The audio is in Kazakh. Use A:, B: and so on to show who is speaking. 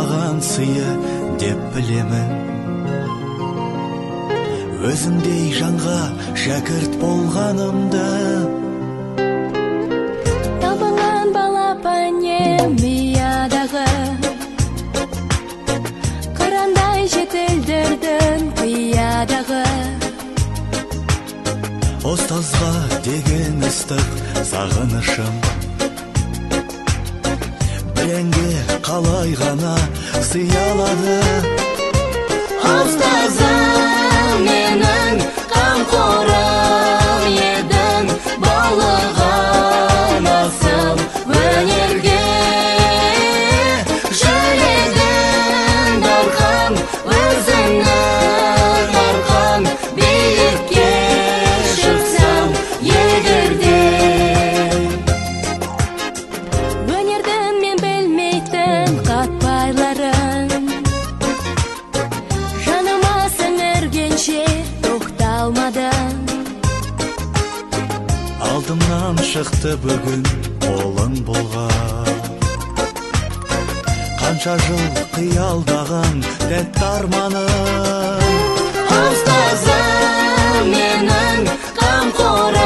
A: маған сыйы деп білемін. Өзіңдей жанға шәкірт болғанымды.
B: Табылған балапанем миядағы, қырандай жетілдірдің қиядағы.
A: Ұстазға деген ыстық сағынышым, бірәңге қалай ғана сыялады.
B: Ұстазым менің қамқорым едің, баулыған асыл өнерге. Жүрегім дархан, өзіңнің арқан, биікке шықсам егерде. Өнердің мен білмейтін қатпайларын, жаныма сіңіргенше тоқталмадым.
A: Алдымнан шықты бүгін қолың болған, қанша жыл қиялдаған тәтті арманым.
B: Ұстазым менің қамқорым